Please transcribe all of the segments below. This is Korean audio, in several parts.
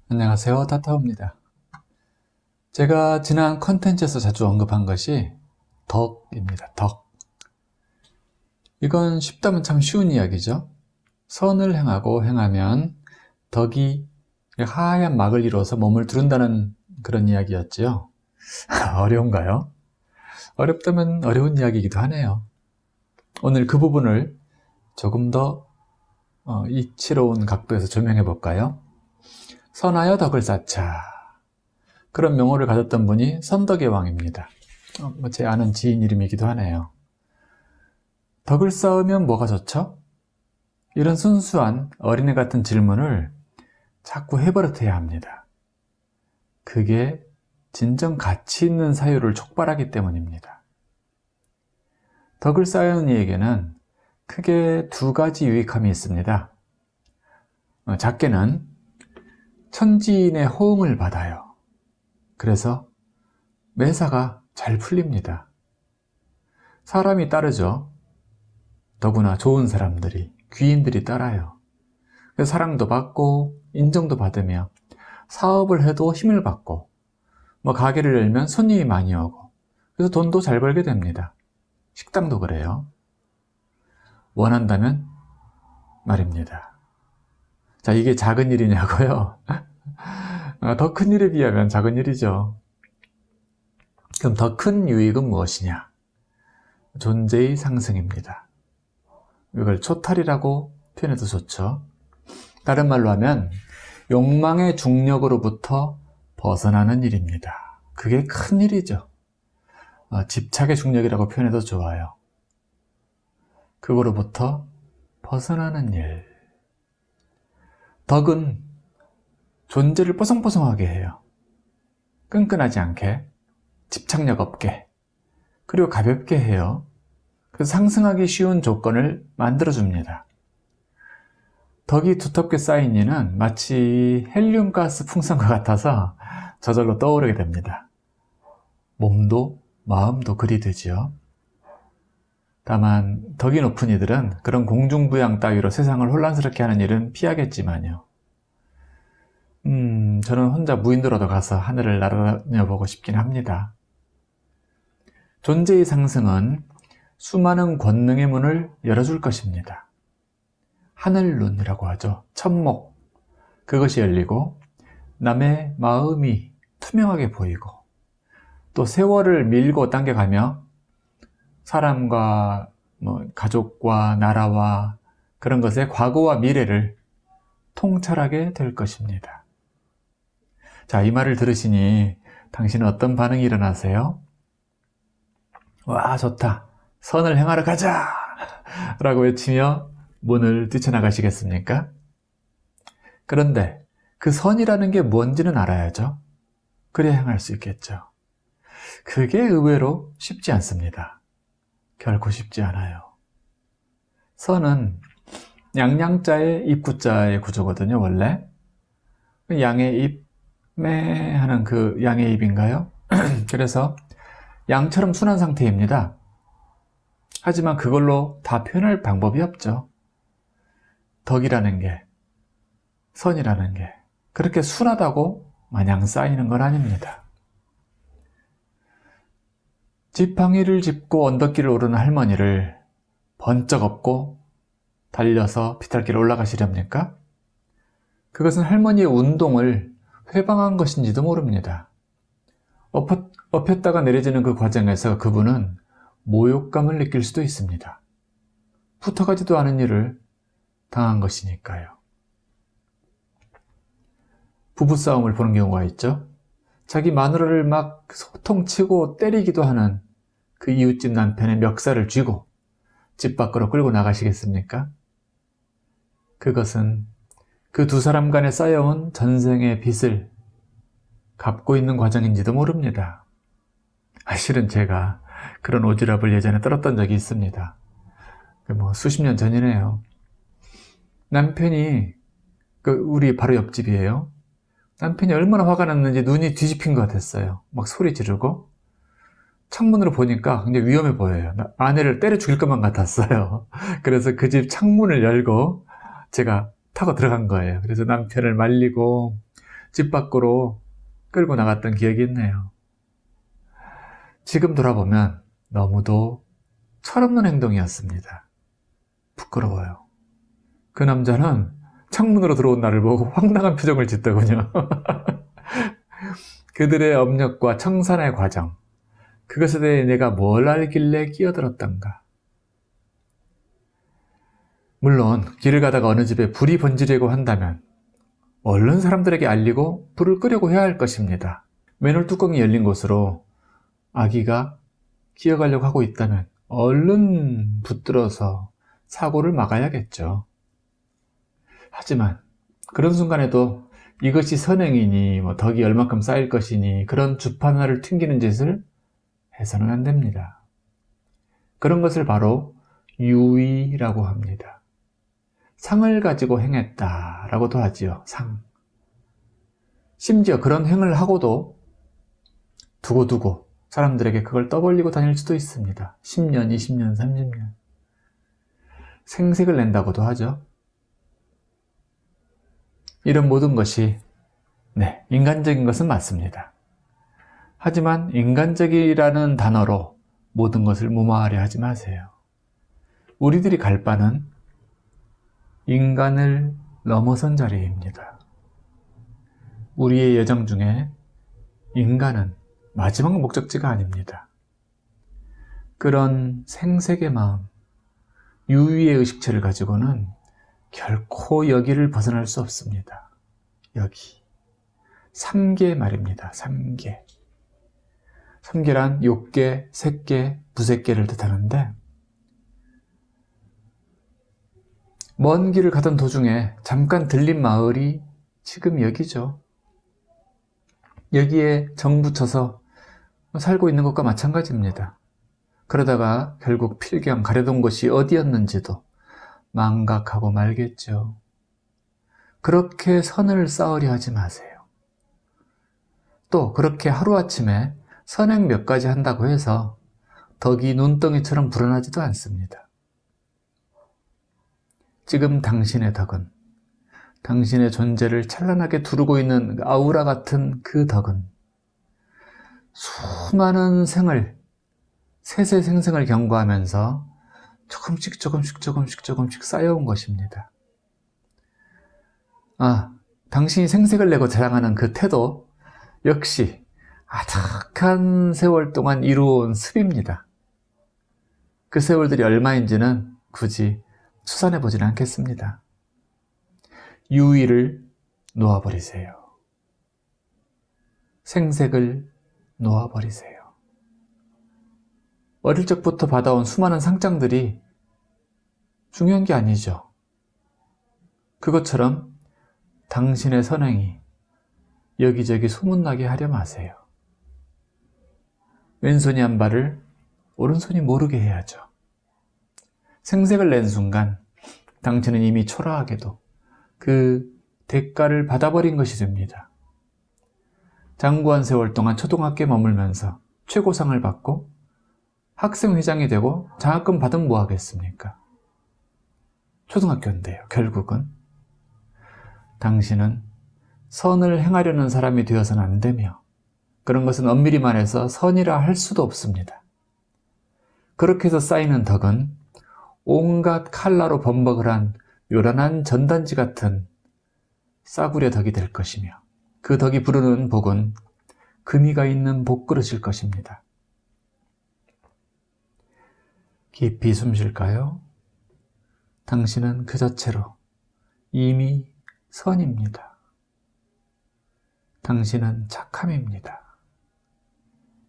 안녕하세요. 타타오입니다. 제가 지난 컨텐츠에서 자주 언급한 것이 덕입니다. 덕. 이건 쉽다면 참 쉬운 이야기죠. 선을 행하면 덕이 하얀 막을 이루어서 몸을 두른다는 그런 이야기였지요. 어려운가요? 어렵다면 어려운 이야기이기도 하네요. 오늘 그 부분을 조금 더 이치로운 각도에서 조명해 볼까요? 선하여 덕을 쌓자. 그런 명호를 가졌던 분이 선덕의 왕입니다. 제 아는 지인 이름이기도 하네요. 덕을 쌓으면 뭐가 좋죠? 이런 순수한 어린애 같은 질문을 자꾸 해버릇해야 합니다. 그게 진정 가치 있는 사유를 촉발하기 때문입니다. 덕을 쌓은 이에게는 크게 두 가지 유익함이 있습니다. 작게는 천지인의 호응을 받아요. 그래서 매사가 잘 풀립니다. 사람이 따르죠. 더구나 좋은 사람들이, 귀인들이 따라요. 그래서 사랑도 받고 인정도 받으며 사업을 해도 힘을 받고 가게를 열면 손님이 많이 오고 그래서 돈도 잘 벌게 됩니다. 식당도 그래요. 원한다면 말입니다. 자, 이게 작은 일이냐고요? 더 큰 일에 비하면 작은 일이죠. 그럼 더 큰 유익은 무엇이냐? 존재의 상승입니다. 이걸 초탈이라고 표현해도 좋죠. 다른 말로 하면 욕망의 중력으로부터 벗어나는 일입니다. 그게 큰 일이죠. 집착의 중력이라고 표현해도 좋아요. 그거로부터 벗어나는 일. 덕은 존재를 뽀송뽀송하게 해요. 끈끈하지 않게, 집착력 없게, 그리고 가볍게 해요. 그래서 상승하기 쉬운 조건을 만들어줍니다. 덕이 두텁게 쌓인 이는 마치 헬륨가스 풍선과 같아서 저절로 떠오르게 됩니다. 몸도 마음도 그리 되지요. 다만 덕이 높은 이들은 그런 공중부양 따위로 세상을 혼란스럽게 하는 일은 피하겠지만요. 저는 혼자 무인도라도 가서 하늘을 날아다녀보고 싶긴 합니다. 존재의 상승은 수많은 권능의 문을 열어줄 것입니다. 하늘눈이라고 하죠. 천목. 그것이 열리고 남의 마음이 투명하게 보이고 또 세월을 밀고 당겨가며 사람과 가족과 나라와 그런 것의 과거와 미래를 통찰하게 될 것입니다. 자, 이 말을 들으시니 당신은 어떤 반응이 일어나세요? 와, 좋다. 선을 행하러 가자! 라고 외치며 문을 뛰쳐나가시겠습니까? 그런데 그 선이라는 게 뭔지는 알아야죠. 그래야 행할 수 있겠죠. 그게 의외로 쉽지 않습니다. 결코 쉽지 않아요. 선은 양양자의 입구자의 구조거든요, 원래. 양의 입, 매 하는 그 양의 입인가요? 그래서 양처럼 순한 상태입니다. 하지만 그걸로 다 표현할 방법이 없죠. 덕이라는 게, 선이라는 게 그렇게 순하다고 마냥 쌓이는 건 아닙니다. 지팡이를 짚고 언덕길을 오르는 할머니를 번쩍 업고 달려서 비탈길을 올라가시렵니까? 그것은 할머니의 운동을 회방한 것인지도 모릅니다. 엎였다가 내려지는 그 과정에서 그분은 모욕감을 느낄 수도 있습니다. 붙어가지도 않은 일을 당한 것이니까요. 부부싸움을 보는 경우가 있죠. 자기 마누라를 막 소통치고 때리기도 하는 그 이웃집 남편의 멱살을 쥐고 집 밖으로 끌고 나가시겠습니까? 그것은 그 두 사람 간에 쌓여온 전생의 빚을 갚고 있는 과정인지도 모릅니다. 실은 제가 그런 오지랖을 예전에 떨었던 적이 있습니다. 수십 년 전이네요. 남편이, 우리 바로 옆집이에요. 남편이 얼마나 화가 났는지 눈이 뒤집힌 것 같았어요. 막 소리 지르고. 창문으로 보니까 굉장히 위험해 보여요. 아내를 때려 죽일 것만 같았어요. 그래서 그 집 창문을 열고 제가 타고 들어간 거예요. 그래서 남편을 말리고 집 밖으로 끌고 나갔던 기억이 있네요. 지금 돌아보면 너무도 철없는 행동이었습니다. 부끄러워요. 그 남자는 창문으로 들어온 나를 보고 황당한 표정을 짓더군요. 그들의 업력과 청산의 과정, 그것에 대해 내가 뭘 알길래 끼어들었던가. 물론 길을 가다가 어느 집에 불이 번지려고 한다면 얼른 사람들에게 알리고 불을 끄려고 해야 할 것입니다. 맨홀 뚜껑이 열린 곳으로 아기가 기어가려고 하고 있다면 얼른 붙들어서 사고를 막아야겠죠. 하지만 그런 순간에도 이것이 선행이니 덕이 얼만큼 쌓일 것이니 그런 주판화를 튕기는 짓을 해서는 안 됩니다. 그런 것을 바로 유의라고 합니다. 상을 가지고 행했다라고도 하지요. 상. 심지어 그런 행을 하고도 두고두고 사람들에게 그걸 떠벌리고 다닐 수도 있습니다. 10년, 20년, 30년. 생색을 낸다고도 하죠. 이런 모든 것이 인간적인 것은 맞습니다. 하지만 인간적이라는 단어로 모든 것을 무마하려 하지 마세요. 우리들이 갈 바는 인간을 넘어선 자리입니다. 우리의 여정 중에 인간은 마지막 목적지가 아닙니다. 그런 생색의 마음, 유의의 의식체를 가지고는 결코 여기를 벗어날 수 없습니다. 여기. 삼계 말입니다. 삼계. 삼계란 욕계, 색계, 부색계를 뜻하는데 먼 길을 가던 도중에 잠깐 들린 마을이 지금 여기죠. 여기에 정 붙여서 살고 있는 것과 마찬가지입니다. 그러다가 결국 필경 가려던 곳이 어디였는지도 망각하고 말겠죠. 그렇게 선을 쌓으려 하지 마세요. 또 그렇게 하루아침에 선행 몇 가지 한다고 해서 덕이 눈덩이처럼 불어나지도 않습니다. 지금 당신의 덕은, 당신의 존재를 찬란하게 두르고 있는 아우라 같은 그 덕은 수많은 생을, 세세생생을 경과하면서 조금씩 쌓여온 것입니다. 당신이 생색을 내고 자랑하는 그 태도 역시 아득한 세월 동안 이루어온 습입니다. 그 세월들이 얼마인지는 굳이 추산해 보지는 않겠습니다. 유의를 놓아버리세요. 생색을 놓아버리세요. 어릴 적부터 받아온 수많은 상장들이 중요한 게 아니죠. 그것처럼 당신의 선행이 여기저기 소문나게 하려 마세요. 왼손이 한 발을 오른손이 모르게 해야죠. 생색을 낸 순간 당신은 이미 초라하게도 그 대가를 받아버린 것이 됩니다. 장구한 세월 동안 초등학교에 머물면서 최고상을 받고 학생회장이 되고 장학금 받으면 뭐 하겠습니까? 초등학교인데요. 결국은 당신은 선을 행하려는 사람이 되어서는 안 되며 그런 것은 엄밀히 말해서 선이라 할 수도 없습니다. 그렇게 해서 쌓이는 덕은 온갖 칼라로 범벅을 한 요란한 전단지 같은 싸구려 덕이 될 것이며 그 덕이 부르는 복은 금이가 있는 복그릇일 것입니다. 깊이 숨 쉴까요? 당신은 그 자체로 이미 선입니다. 당신은 착함입니다.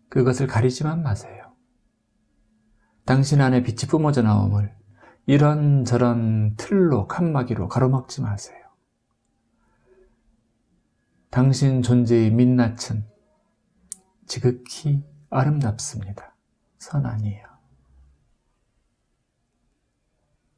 그것을 가리지만 마세요. 당신 안에 빛이 뿜어져 나옴을 이런저런 틀로 칸막이로 가로막지 마세요. 당신 존재의 민낯은 지극히 아름답습니다. 선 아니에요.